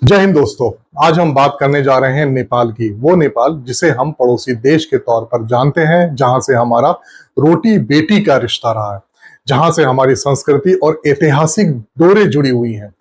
जय हिंद दोस्तों। आज हम बात करने जा रहे हैं नेपाल की। वो नेपाल जिसे हम पड़ोसी देश के तौर पर जानते हैं, जहां से हमारा रोटी बेटी का रिश्ता रहा है, जहां से हमारी संस्कृति और ऐतिहासिक डोरें जुड़ी हुई हैं।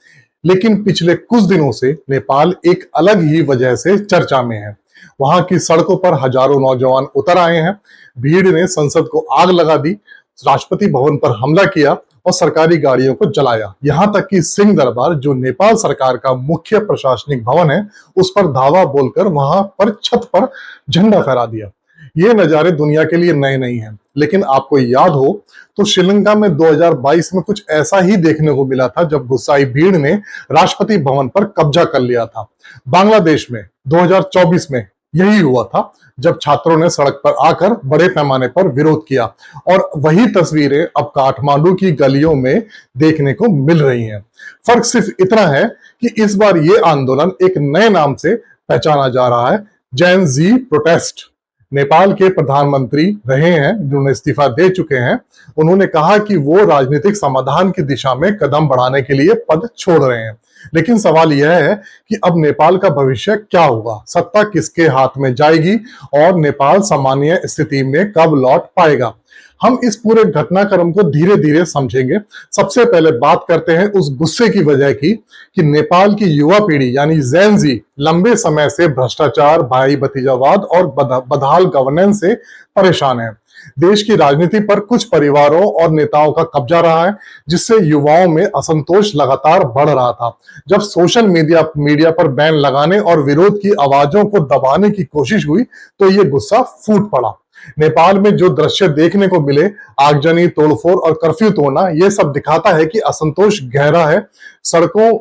लेकिन पिछले कुछ दिनों से नेपाल एक अलग ही वजह से चर्चा में है। वहां की सड़कों पर हजारों नौजवान उतर आए हैं। भीड़ ने संसद को आग लगा दी, राष्ट्रपति भवन पर हमला किया और सरकारी गाड़ियों को जलाया। यहां तक कि सिंह दरबार, जो नेपाल सरकार का मुख्य प्रशासनिक भवन है, उस पर धावा बोलकर वहां पर छत पर झंडा फहरा दिया। ये नजारे दुनिया के लिए नए नहीं हैं, लेकिन आपको याद हो तो श्रीलंका में 2022 में कुछ ऐसा ही देखने को मिला था, जब गुस्साई भीड़ ने राष्ट्रपति भवन पर कब्जा कर लिया था। बांग्लादेश में 2024 में यही हुआ था, जब छात्रों ने सड़क पर आकर बड़े पैमाने पर विरोध किया। और वही तस्वीरें अब काठमांडू की गलियों में देखने को मिल रही हैं। फर्क सिर्फ इतना है कि इस बार ये आंदोलन एक नए नाम से पहचाना जा रहा है, जेन जी प्रोटेस्ट। नेपाल के प्रधानमंत्री रहे हैं, जिन्होंने इस्तीफा दे चुके हैं, उन्होंने कहा कि वो राजनीतिक समाधान की दिशा में कदम बढ़ाने के लिए पद छोड़ रहे हैं। लेकिन सवाल यह है कि अब नेपाल का भविष्य क्या होगा, सत्ता किसके हाथ में जाएगी और नेपाल सामान्य स्थिति में कब लौट पाएगा। हम इस पूरे घटनाक्रम को धीरे धीरे समझेंगे। सबसे पहले बात करते हैं उस गुस्से की वजह की कि नेपाल की युवा पीढ़ी यानी जेन जी लंबे समय से भ्रष्टाचार, भाई भतीजावाद और बदहाल गवर्नेंस से परेशान है। देश की राजनीति पर कुछ परिवारों और नेताओं का कब्जा रहा है, जिससे युवाओं में असंतोष लगातार बढ़ रहा था। जब सोशल मीडिया पर बैन लगाने और विरोध की आवाजों को दबाने की कोशिश हुई तो ये गुस्सा फूट पड़ा। नेपाल में जो दृश्य देखने को मिले, आगजनी, तोड़फोड़ और कर्फ्यू तोड़ना, ये सब दिखाता है कि असंतोष गहरा है। सड़कों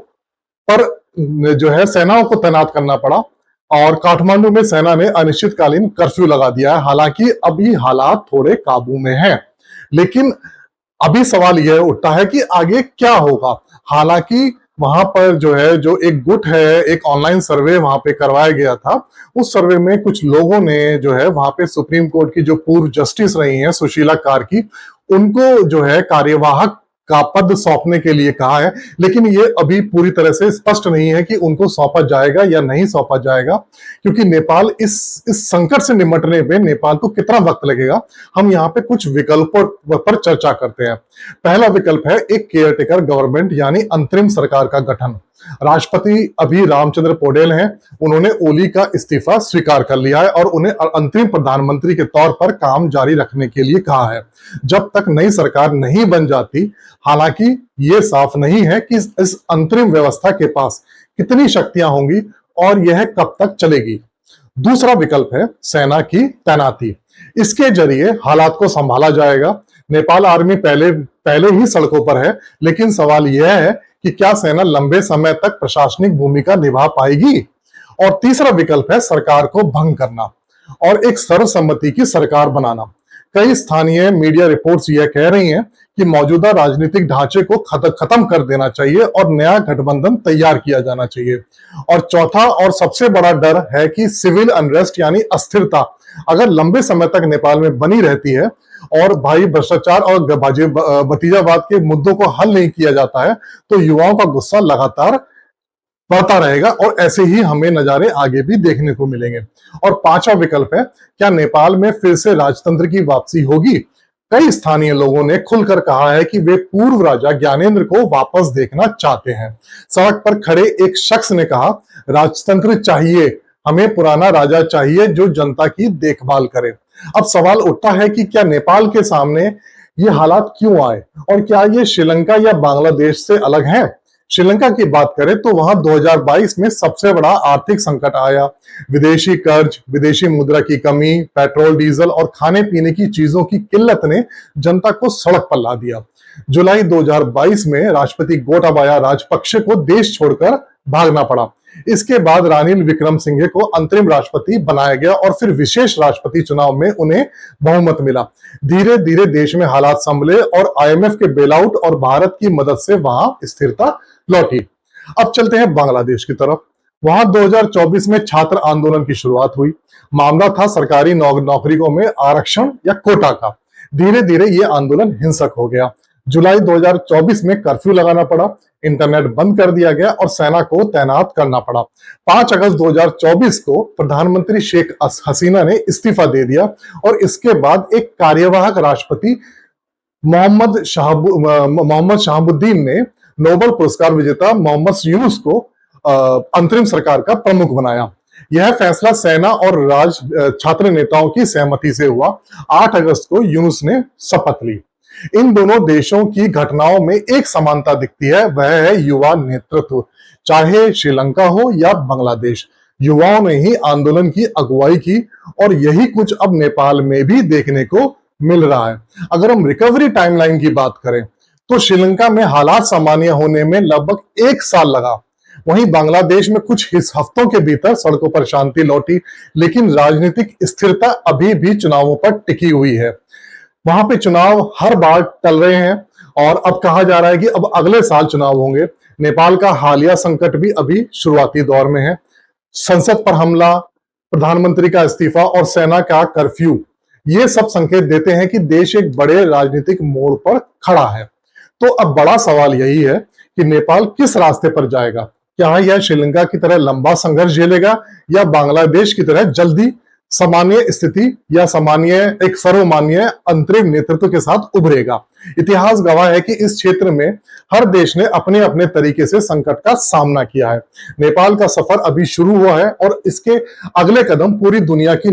पर जो है सेनाओं को तैनात करना पड़ा और काठमांडू में सेना ने अनिश्चितकालीन कर्फ्यू लगा दिया है। हालांकि अभी हालात थोड़े काबू में हैं, लेकिन अभी सवाल यह उठता है कि आगे क्या होगा। हालांकि वहां पर जो है, जो एक गुट है, एक ऑनलाइन सर्वे वहां पे करवाया गया था। उस सर्वे में कुछ लोगों ने जो है वहां पे सुप्रीम कोर्ट की जो पूर्व जस्टिस रही हैं सुशीला कार्की, उनको जो है कार्यवाहक का पद सौंपने के लिए कहा है। लेकिन ये अभी पूरी तरह से स्पष्ट नहीं है कि उनको सौंपा जाएगा या नहीं सौंपा जाएगा, क्योंकि नेपाल इस संकट से निपटने में नेपाल को कितना वक्त लगेगा। हम यहाँ पे कुछ विकल्पों पर चर्चा करते हैं। पहला विकल्प है एक केयरटेकर गवर्नमेंट यानी अंतरिम सरकार का गठन। राष्ट्रपति अभी रामचंद्र पौडेल हैं, उन्होंने ओली का इस्तीफा स्वीकार कर लिया है और उन्हें अंतरिम प्रधानमंत्री के तौर पर काम जारी रखने के लिए कहा है, जब तक नई सरकार नहीं बन जाती। हालांकि ये साफ नहीं है कि इस अंतरिम व्यवस्था के पास कितनी शक्तियां होंगी और यह कब तक चलेगी। दूसरा विकल्प है सेना की तैनाती। इसके जरिए हालात को संभाला जाएगा। नेपाल आर्मी पहले ही सड़कों पर है, लेकिन सवाल यह है कि क्या सेना लंबे समय तक प्रशासनिक भूमिका निभा पाएगी। और तीसरा विकल्प है सरकार को भंग करना और एक सर्वसम्मति की सरकार बनाना। कई स्थानीय मीडिया रिपोर्ट्स यह कह रही हैं कि मौजूदा राजनीतिक ढांचे को खत्म कर देना चाहिए और नया गठबंधन तैयार किया जाना चाहिए। और चौथा और सबसे बड़ा डर है कि सिविल अनरेस्ट यानी अस्थिरता अगर लंबे समय तक नेपाल में बनी रहती है और भाई भ्रष्टाचार और भतीजावाद के मुद्दों को हल नहीं किया जाता है, तो युवाओं का गुस्सा लगातार बढ़ता रहेगा और ऐसे ही हमें नजारे आगे भी देखने को मिलेंगे। और पांचवा विकल्प है, क्या नेपाल में फिर से राजतंत्र की वापसी होगी। कई स्थानीय लोगों ने खुलकर कहा है कि वे पूर्व राजा ज्ञानेंद्र को वापस देखना चाहते हैं। सड़क पर खड़े एक शख्स ने कहा, राजतंत्र चाहिए, हमें पुराना राजा चाहिए जो जनता की देखभाल करे। अब सवाल उठता है कि क्या नेपाल के सामने ये हालात क्यों आए और क्या ये श्रीलंका या बांग्लादेश से अलग हैं। श्रीलंका की बात करें तो वहां 2022 में सबसे बड़ा आर्थिक संकट आया। विदेशी कर्ज, विदेशी मुद्रा की कमी, पेट्रोल डीजल और खाने पीने की चीजों की किल्लत ने जनता को सड़क पर ला दिया। जुलाई 2022 में राष्ट्रपति गोटाबाया राजपक्षे को देश छोड़कर भागना पड़ा। इसके बाद रानिल विक्रमसिंघे को अंतरिम राष्ट्रपति बनाया गया और फिर विशेष राष्ट्रपति चुनाव में उन्हें बहुमत मिला। धीरे धीरे देश में हालात संभले और आईएमएफ के बेलआउट और भारत की मदद से वहां स्थिरता लौटी। अब चलते हैं बांग्लादेश की तरफ। वहां 2024 में छात्र आंदोलन की शुरुआत हुई। मामला था सरकारी नौकरियों में आरक्षण या कोटा का। धीरे धीरे यह आंदोलन हिंसक हो गया। जुलाई 2024 में कर्फ्यू लगाना पड़ा, इंटरनेट बंद कर दिया गया और सेना को तैनात करना पड़ा। 5 अगस्त 2024 को प्रधानमंत्री शेख हसीना ने इस्तीफा दे दिया और इसके बाद एक कार्यवाहक राष्ट्रपति मोहम्मद शहाबुद्दीन ने नोबेल पुरस्कार विजेता मोहम्मद यूनुस को अंतरिम सरकार का प्रमुख बनाया। यह फैसला सेना और छात्र नेताओं की सहमति से हुआ। 8 अगस्त को यूनुस ने शपथ ली। इन दोनों देशों की घटनाओं में एक समानता दिखती है, वह है युवा नेतृत्व। चाहे श्रीलंका हो या बांग्लादेश, युवाओं ने ही आंदोलन की अगुवाई की और यही कुछ अब नेपाल में भी देखने को मिल रहा है। अगर हम रिकवरी टाइमलाइन की बात करें तो श्रीलंका में हालात सामान्य होने में लगभग 1 साल लगा। वहीं बांग्लादेश में कुछ हफ्तों के भीतर सड़कों पर शांति लौटी, लेकिन राजनीतिक स्थिरता अभी भी चुनावों पर टिकी हुई है। वहां पे चुनाव हर बार टल रहे हैं और अब कहा जा रहा है कि अब अगले साल चुनाव होंगे। नेपाल का हालिया संकट भी अभी शुरुआती दौर में है। संसद पर हमला, प्रधानमंत्री का इस्तीफा और सेना का कर्फ्यू, ये सब संकेत देते हैं कि देश एक बड़े राजनीतिक मोड़ पर खड़ा है। तो अब बड़ा सवाल यही है कि नेपाल किस रास्ते पर जाएगा। क्या यह श्रीलंका की तरह लंबा संघर्ष झेलेगा या बांग्लादेश की तरह जल्दी सामान्य स्थिति या एक सर्वमान्य अंतरिम नेतृत्व के साथ उभरेगा। इतिहास गवाह है कि इस क्षेत्र में हर देश ने अपने अपने तरीके से संकट का सामना किया है। नेपाल का सफर अभी शुरू हुआ है और इसके अगले कदम पूरी दुनिया की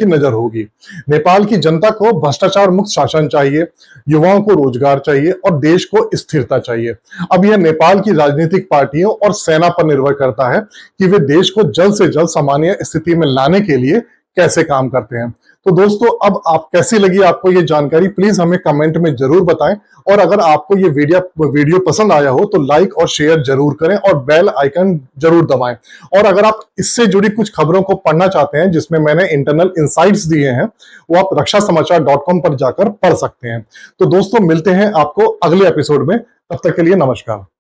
नजर होगी। नेपाल की जनता को भ्रष्टाचार मुक्त शासन चाहिए, युवाओं को रोजगार चाहिए और देश को स्थिरता चाहिए। अब यह नेपाल की राजनीतिक पार्टियों और सेना पर निर्भर करता है कि वे देश को जल्द से जल्द सामान्य स्थिति में लाने के लिए कैसे काम करते हैं। तो दोस्तों, अब आप कैसी लगी आपको ये जानकारी, प्लीज हमें कमेंट में जरूर बताएं। और अगर आपको ये वीडियो पसंद आया हो तो लाइक और शेयर जरूर करें और बेल आइकन जरूर दबाएं। और अगर आप इससे जुड़ी कुछ खबरों को पढ़ना चाहते हैं जिसमें मैंने इंटरनल इंसाइट्स दिए हैं, वो आप रक्षासमाचार.com पर जाकर पढ़ सकते हैं। तो दोस्तों, मिलते हैं आपको अगले एपिसोड में। तब तक के लिए नमस्कार।